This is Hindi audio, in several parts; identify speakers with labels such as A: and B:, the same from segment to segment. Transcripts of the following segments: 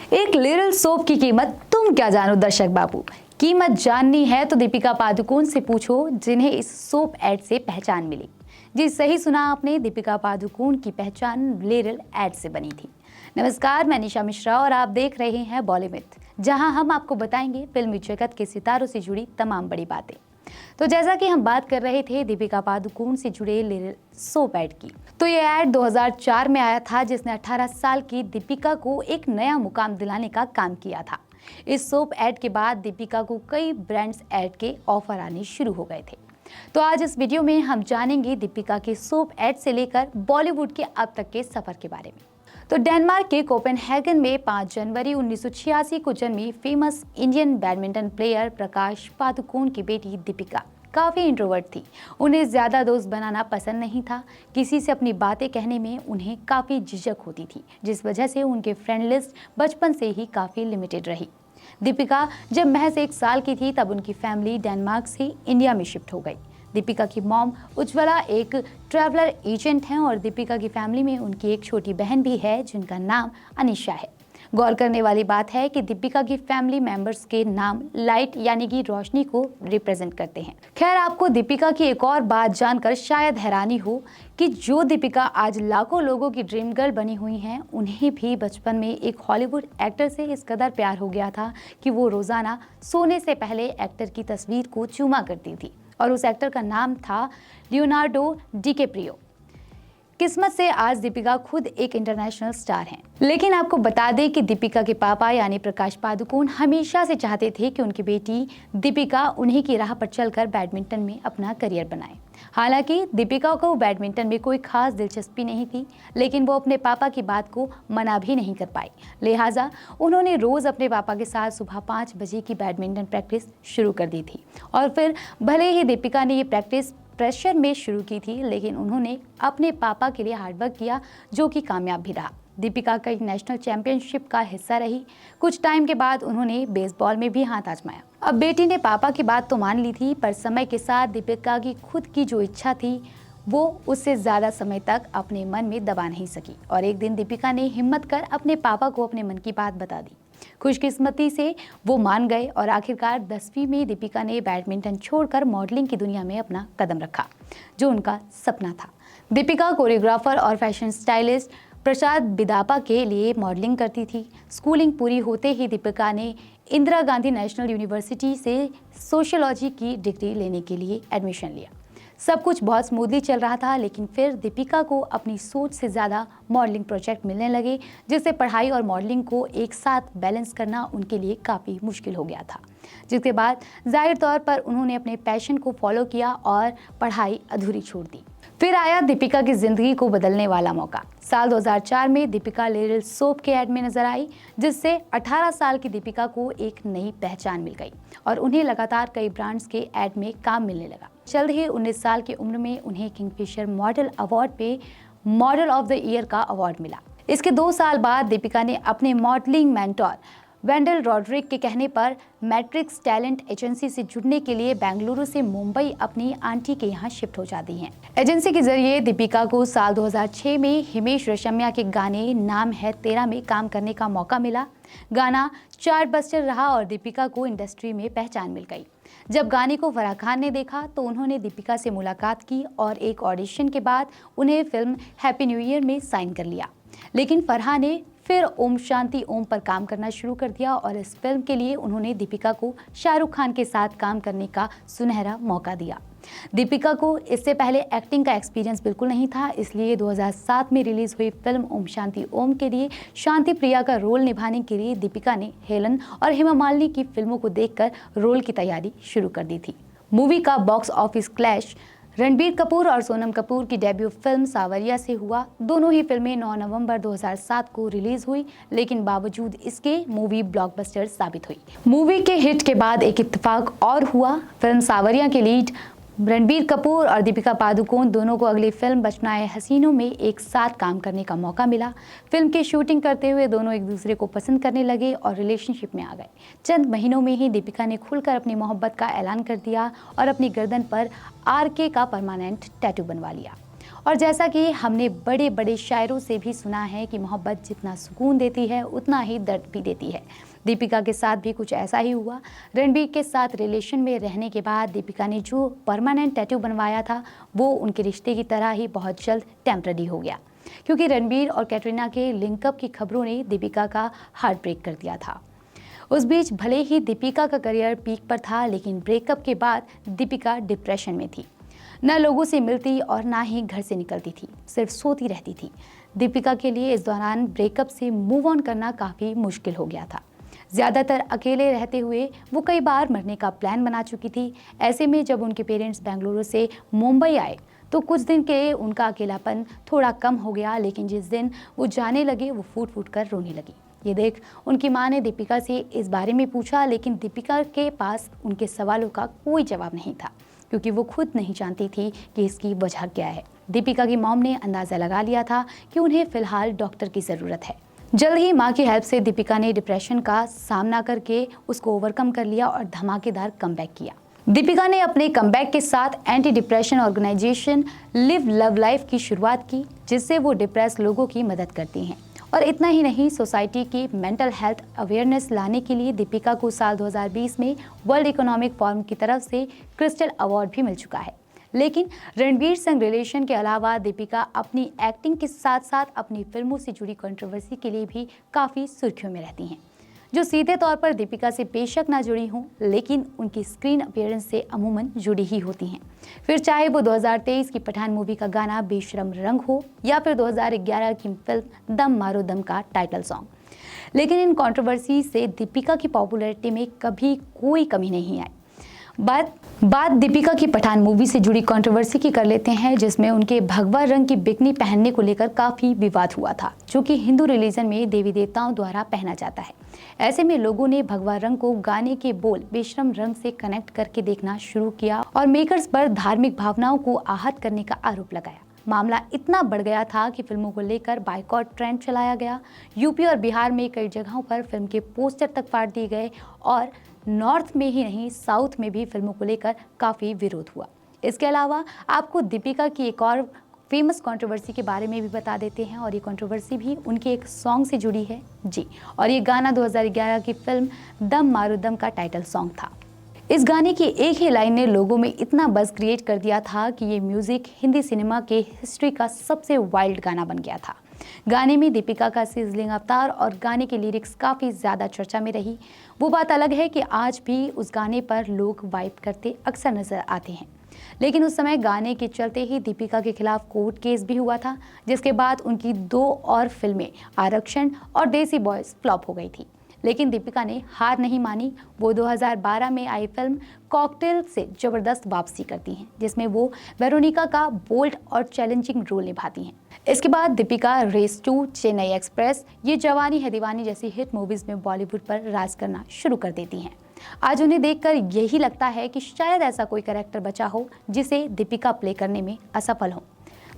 A: एक लिटिल सोप की कीमत तुम क्या जानो दर्शक बाबू। कीमत जाननी है तो दीपिका पादुकोण से पूछो, जिन्हें इस सोप एड से पहचान मिली। जी सही सुना आपने, दीपिका पादुकोण की पहचान लिटिल एड से बनी थी। नमस्कार, मैं निशा मिश्रा और आप देख रहे हैं बॉलीवुड, जहां हम आपको बताएंगे फिल्मी जगत के सितारों से जुड़ी तमाम बड़ी बातें। तो जैसा कि हम बात कर रहे थे दीपिका पादुकोण से जुड़े लिटिल सोप एड की, तो ये एड 2004 में आया था, जिसने 18 साल की दीपिका को एक नया मुकाम दिलाने का काम किया था। इस सोप एड के बाद दीपिका को कई ब्रांड्स एड के ऑफर आने शुरू हो गए थे। तो आज इस वीडियो में हम जानेंगे दीपिका के सोप एड से लेकर बॉलीवुड के अब तक के सफर के बारे में। तो डेनमार्क के कोपेनहेगन में 5 जनवरी 1986 को जन्मी famous Indian badminton player Prakash Padukone की बेटी दीपिका काफ़ी इंट्रोवर्ट थी। उन्हें ज़्यादा दोस्त बनाना पसंद नहीं था। किसी से अपनी बातें कहने में उन्हें काफ़ी झिझक होती थी, जिस वजह से उनके फ्रेंड लिस्ट बचपन से ही काफ़ी लिमिटेड रही। दीपिका जब महज 1 साल की थी तब उनकी फैमिली डेनमार्क से इंडिया में शिफ्ट हो गई। दीपिका की मॉम उज्ज्वला एक ट्रैवलर एजेंट हैं और दीपिका की फैमिली में उनकी एक छोटी बहन भी है जिनका नाम अनीशा है। गौर करने वाली बात है कि दीपिका की फैमिली मेंबर्स के नाम लाइट यानी कि रोशनी को रिप्रेजेंट करते हैं। खैर, आपको दीपिका की एक और बात जानकर शायद हैरानी हो कि जो दीपिका आज लाखों लोगों की ड्रीम गर्ल बनी हुई हैं, उन्हें भी बचपन में एक हॉलीवुड एक्टर से इस कदर प्यार हो गया था कि वो रोजाना सोने से पहले एक्टर की तस्वीर को चूमा करती थी और उस एक्टर का नाम था लियोनार्डो डिकैप्रियो। किस्मत से आज दीपिका खुद एक इंटरनेशनल स्टार हैं। लेकिन आपको बता दें कि दीपिका के पापा यानी प्रकाश पादुकोण हमेशा से चाहते थे कि उनकी बेटी दीपिका उन्हीं की राह पर चलकर बैडमिंटन में अपना करियर बनाए। हालांकि दीपिका को बैडमिंटन में कोई खास दिलचस्पी नहीं थी, लेकिन वो अपने पापा की बात को मना भी नहीं कर पाई। लिहाजा उन्होंने रोज अपने पापा के साथ सुबह 5 बजे की बैडमिंटन प्रैक्टिस शुरू कर दी थी। और फिर भले ही दीपिका ने ये प्रैक्टिस प्रेशर में शुरू की थी, लेकिन उन्होंने अपने पापा के लिए हार्डवर्क किया, जो कि कामयाब भी रहा। दीपिका कई नेशनल चैंपियनशिप का हिस्सा रही। कुछ टाइम के बाद उन्होंने बेसबॉल में भी हाथ आजमाया। अब बेटी ने पापा की बात तो मान ली थी, पर समय के साथ दीपिका की खुद की जो इच्छा थी वो उससे ज़्यादा समय तक अपने मन में दबा नहीं सकी और एक दिन दीपिका ने हिम्मत कर अपने पापा को अपने मन की बात बता दी। खुशकिस्मती से वो मान गए और आखिरकार 10वीं में दीपिका ने बैडमिंटन छोड़कर मॉडलिंग की दुनिया में अपना कदम रखा, जो उनका सपना था। दीपिका कोरियोग्राफर और फैशन स्टाइलिस्ट प्रसाद बिदापा के लिए मॉडलिंग करती थी। स्कूलिंग पूरी होते ही दीपिका ने इंदिरा गांधी नेशनल यूनिवर्सिटी से सोशियोलॉजी की डिग्री लेने के लिए एडमिशन लिया। सब कुछ बहुत स्मूथली चल रहा था, लेकिन फिर दीपिका को अपनी सोच से ज़्यादा मॉडलिंग प्रोजेक्ट मिलने लगे, जिससे पढ़ाई और मॉडलिंग को एक साथ बैलेंस करना उनके लिए काफ़ी मुश्किल हो गया था। जिसके बाद जाहिर तौर पर उन्होंने अपने पैशन को फॉलो किया और पढ़ाई अधूरी छोड़ दी। फिर आया दीपिका की जिंदगी को बदलने वाला मौका। साल 2004 में दीपिका लिटिल सोप के ऐड में नजर आई, जिससे 18 साल की दीपिका को एक नई पहचान मिल गई और उन्हें लगातार कई ब्रांड्स के ऐड में काम मिलने लगा। जल्द ही 19 साल की उम्र में उन्हें किंगफिशर मॉडल अवार्ड पे मॉडल ऑफ द ईयर का अवार्ड मिला। इसके 2 साल बाद दीपिका ने अपने मॉडलिंग मेंटोर वेंडल रॉड्रिक के कहने पर मैट्रिक्स टैलेंट एजेंसी से जुड़ने के लिए बेंगलुरु से मुंबई अपनी आंटी के यहाँ शिफ्ट हो जाती हैं। एजेंसी के जरिए दीपिका को साल 2006 में हिमेश रेशमिया के गाने नाम है तेरा में काम करने का मौका मिला। गाना चार्ट बस्टर रहा और दीपिका को इंडस्ट्री में पहचान मिल गई। जब गाने को फराह खान ने देखा तो उन्होंने दीपिका से मुलाकात की और एक ऑडिशन के बाद उन्हें फिल्म हैप्पी न्यू ईयर में साइन कर लिया। लेकिन फरहान ने फिर ओम शांति ओम पर काम करना शुरू कर दिया और इस फिल्म के लिए उन्होंने दीपिका को शाहरुख खान के साथ काम करने का सुनहरा मौका दिया। दीपिका को इससे पहले एक्टिंग का एक्सपीरियंस बिल्कुल नहीं था, इसलिए 2007 में रिलीज हुई फिल्म ओम शांति ओम के लिए शांति प्रिया का रोल निभाने के लिए दीपिका ने हेलन और हेमा मालिनी की फिल्मों को देखकर रोल की तैयारी शुरू कर दी थी। मूवी का box office clash Ranbir Kapoor और सोनम कपूर की डेब्यू फिल्म सावरिया से हुआ। दोनों ही फिल्में 9 नवंबर 2007 को रिलीज हुई, लेकिन बावजूद इसके मूवी ब्लॉकबस्टर साबित हुई। मूवी के हिट के बाद एक इत्तेफाक और हुआ। फिल्म सावरिया के लीड रणबीर कपूर और दीपिका पादुकोण दोनों को अगली फिल्म बचना है हसीनों में एक साथ काम करने का मौका मिला। फिल्म की शूटिंग करते हुए दोनों एक दूसरे को पसंद करने लगे और रिलेशनशिप में आ गए। चंद महीनों में ही दीपिका ने खुलकर अपनी मोहब्बत का ऐलान कर दिया और अपनी गर्दन पर RK का परमानेंट टैटू बनवा लिया। और जैसा कि हमने बड़े बड़े शायरों से भी सुना है कि मोहब्बत जितना सुकून देती है उतना ही दर्द भी देती है। दीपिका के साथ भी कुछ ऐसा ही हुआ। रणबीर के साथ रिलेशन में रहने के बाद दीपिका ने जो परमानेंट टैटू बनवाया था वो उनके रिश्ते की तरह ही बहुत जल्द टेम्पररी हो गया, क्योंकि रणबीर और कैटरीना के लिंकअप की खबरों ने दीपिका का हार्ट ब्रेक कर दिया था। उस बीच भले ही दीपिका का करियर पीक पर था, लेकिन ब्रेकअप के बाद दीपिका डिप्रेशन में थी। न लोगों से मिलती और ना ही घर से निकलती थी, सिर्फ सोती रहती थी। दीपिका के लिए इस दौरान ब्रेकअप से मूव ऑन करना काफ़ी मुश्किल हो गया था। ज़्यादातर अकेले रहते हुए वो कई बार मरने का प्लान बना चुकी थी। ऐसे में जब उनके पेरेंट्स बेंगलुरु से मुंबई आए तो कुछ दिन के लिए उनका अकेलापन थोड़ा कम हो गया, लेकिन जिस दिन वो जाने लगे वो फूट फूट कर रोने लगी। ये देख उनकी मां ने दीपिका से इस बारे में पूछा, लेकिन दीपिका के पास उनके सवालों का कोई जवाब नहीं था, क्योंकि वो खुद नहीं जानती थी कि इसकी वजह क्या है। दीपिका की मॉम ने अंदाज़ा लगा लिया था कि उन्हें फिलहाल डॉक्टर की ज़रूरत है। जल्द ही मां की हेल्प से दीपिका ने डिप्रेशन का सामना करके उसको ओवरकम कर लिया और धमाकेदार कमबैक किया। दीपिका ने अपने कमबैक के साथ anti depression organisation live love life की शुरुआत की, जिससे वो डिप्रेस लोगों की मदद करती हैं। और इतना ही नहीं, सोसाइटी की मेंटल हेल्थ अवेयरनेस लाने के लिए दीपिका को साल 2020 में वर्ल्ड इकोनॉमिक फोरम की तरफ से क्रिस्टल अवार्ड भी मिल चुका है। लेकिन रणवीर संग रिलेशन के अलावा दीपिका अपनी एक्टिंग के साथ साथ अपनी फिल्मों से जुड़ी कंट्रोवर्सी के लिए भी काफ़ी सुर्खियों में रहती हैं, जो सीधे तौर पर दीपिका से बेशक ना जुड़ी हों, लेकिन उनकी स्क्रीन अपीयरेंस से अमूमन जुड़ी ही होती हैं। फिर चाहे वो 2023 की पठान मूवी का गाना बेशरम रंग हो या फिर 2011 की फिल्म दम मारो दम का टाइटल सॉन्ग। लेकिन इन कंट्रोवर्सी से दीपिका की पॉपुलैरिटी में कभी कोई कमी नहीं आई। बात दीपिका की पठान मूवी से जुड़ी कंट्रोवर्सी की कर लेते हैं, जिसमें उनके भगवा रंग की बिकनी पहनने को लेकर काफ़ी विवाद हुआ था, जो कि हिंदू रिलीजन में देवी देवताओं द्वारा पहना जाता है। ऐसे में लोगों ने भगवा रंग को गाने के बोल बेशरम रंग से कनेक्ट करके देखना शुरू किया और मेकर्स पर धार्मिक भावनाओं को आहत करने का आरोप लगाया। मामला इतना बढ़ गया था कि फिल्मों को लेकर बायकॉट ट्रेंड चलाया गया। यूपी और बिहार में कई जगहों पर फिल्म के पोस्टर तक फाड़ दिए गए और नॉर्थ में ही नहीं, साउथ में भी फिल्मों को लेकर काफ़ी विरोध हुआ। इसके अलावा आपको दीपिका की एक और फेमस कंट्रोवर्सी के बारे में भी बता देते हैं, और ये कंट्रोवर्सी भी उनके एक सॉन्ग से जुड़ी है जी। और ये गाना 2011 की फिल्म दम मारो दम का टाइटल सॉन्ग था। इस गाने की एक ही लाइन ने लोगों में इतना बज़ क्रिएट कर दिया था कि ये म्यूजिक हिंदी सिनेमा के हिस्ट्री का सबसे वाइल्ड गाना बन गया था। गाने में दीपिका का सिजलिंग अवतार और गाने की लिरिक्स काफ़ी ज़्यादा चर्चा में रही। वो बात अलग है कि आज भी उस गाने पर लोग वाइब करते अक्सर नजर आते हैं, लेकिन उस समय गाने के चलते ही दीपिका के खिलाफ कोर्ट केस भी हुआ था, जिसके बाद उनकी 2 और फिल्में आरक्षण और देसी बॉयज फ्लॉप हो गई थी। लेकिन दीपिका ने हार नहीं मानी। वो 2012 में आई फिल्म कॉकटेल से जबरदस्त वापसी करती हैं, जिसमें वो वेरोनिका का बोल्ड और चैलेंजिंग रोल निभाती हैं। इसके बाद दीपिका रेस 2, चेन्नई एक्सप्रेस, ये जवानी है दीवानी जैसी हिट मूवीज में बॉलीवुड पर राज करना शुरू कर देती हैं। आज उन्हें देखकर यही लगता है कि शायद ऐसा कोई कैरेक्टर बचा हो जिसे दीपिका प्ले करने में असफल हो।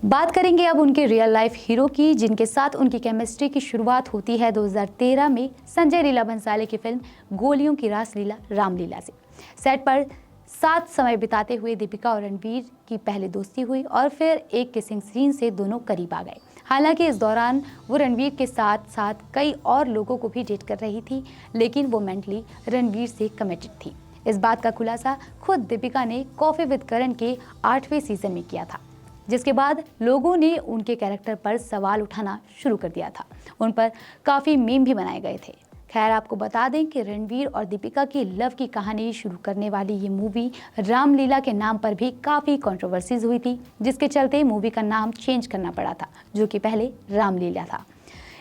A: बात करेंगे अब उनके रियल लाइफ हीरो की, जिनके साथ उनकी केमिस्ट्री की शुरुआत होती है 2013 में संजय लीला भंसाली की फिल्म गोलियों की रासलीला रामलीला से। सेट पर साथ समय बिताते हुए दीपिका और रणवीर की पहले दोस्ती हुई और फिर एक किसिंग सीन से दोनों करीब आ गए। हालांकि इस दौरान वो रणवीर के साथ साथ कई और लोगों को भी डेट कर रही थी, लेकिन वो मेंटली रणवीर से कमिटेड थी। इस बात का खुलासा खुद दीपिका ने कॉफी विद करण के 8वें सीजन में किया था, जिसके बाद लोगों ने उनके कैरेक्टर पर सवाल उठाना शुरू कर दिया था। उन पर काफ़ी मीम भी बनाए गए थे। खैर, आपको बता दें कि रणवीर और दीपिका की लव की कहानी शुरू करने वाली ये मूवी रामलीला के नाम पर भी काफ़ी कंट्रोवर्सीज हुई थी, जिसके चलते मूवी का नाम चेंज करना पड़ा था, जो कि पहले रामलीला था।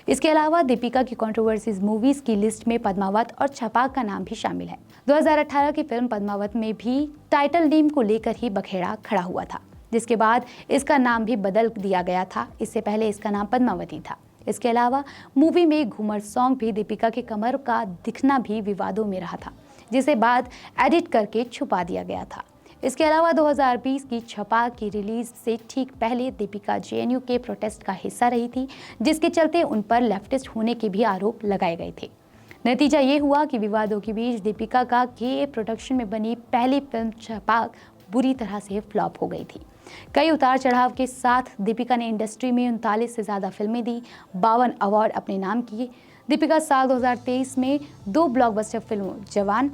A: इसके अलावा दीपिका की कंट्रोवर्सीज मूवीज़ की लिस्ट में पद्मावत और छपाक का नाम भी शामिल है। 2018 की फिल्म पद्मावत में भी टाइटल नेम को लेकर ही बखेड़ा खड़ा हुआ था, जिसके बाद इसका नाम भी बदल दिया गया था। इससे पहले इसका नाम पद्मावती था। इसके अलावा मूवी में घूमर सॉन्ग भी दीपिका के कमर का दिखना भी विवादों में रहा था, जिसे बाद एडिट करके छुपा दिया गया था। इसके अलावा 2020 की छपाक की रिलीज से ठीक पहले दीपिका जेएनयू के प्रोटेस्ट का हिस्सा रही थी, जिसके चलते उन पर लेफ्टिस्ट होने के भी आरोप लगाए गए थे। नतीजा ये हुआ कि विवादों के बीच दीपिका का के प्रोडक्शन में बनी पहली फिल्म छपाक बुरी तरह से फ्लॉप हो गई थी। कई उतार चढ़ाव के साथ दीपिका ने इंडस्ट्री में 39 से ज़्यादा फिल्में दी, 52 अवार्ड अपने नाम किए। दीपिका साल 2023 में 2 ब्लॉकबस्टर फिल्मों जवान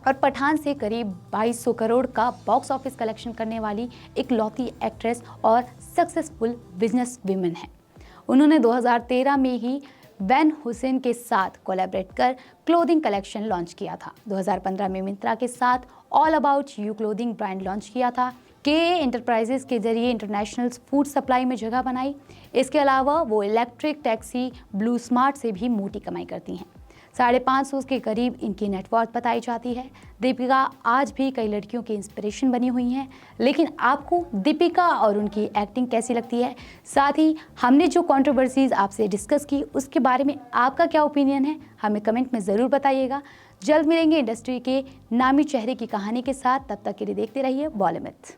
A: और पठान से करीब 2200 करोड़ का बॉक्स ऑफिस कलेक्शन करने वाली इकलौती एक्ट्रेस और सक्सेसफुल बिजनेस वुमेन है। उन्होंने 2013 में ही वैन हुसैन के साथ कोलैबोरेट कर क्लोथिंग कलेक्शन लॉन्च किया था। 2015 में मिंत्रा के साथ all about you clothing brand launch किया था। केए एंटरप्राइजेस के जरिए इंटरनेशनल फूड सप्लाई में जगह बनाई। इसके अलावा वो इलेक्ट्रिक टैक्सी ब्लू स्मार्ट से भी मोटी कमाई करती हैं। 550 के करीब इनकी नेटवर्थ बताई जाती है। दीपिका आज भी कई लड़कियों की इंस्पिरेशन बनी हुई हैं। लेकिन आपको दीपिका और उनकी एक्टिंग कैसी लगती है? साथ ही हमने जो कंट्रोवर्सीज आपसे डिस्कस की उसके बारे में आपका क्या ओपिनियन है, हमें कमेंट में ज़रूर बताइएगा। जल्द मिलेंगे इंडस्ट्री के नामी चेहरे की कहानी के साथ। तब तक के लिए देखते रहिए बॉलीवुड।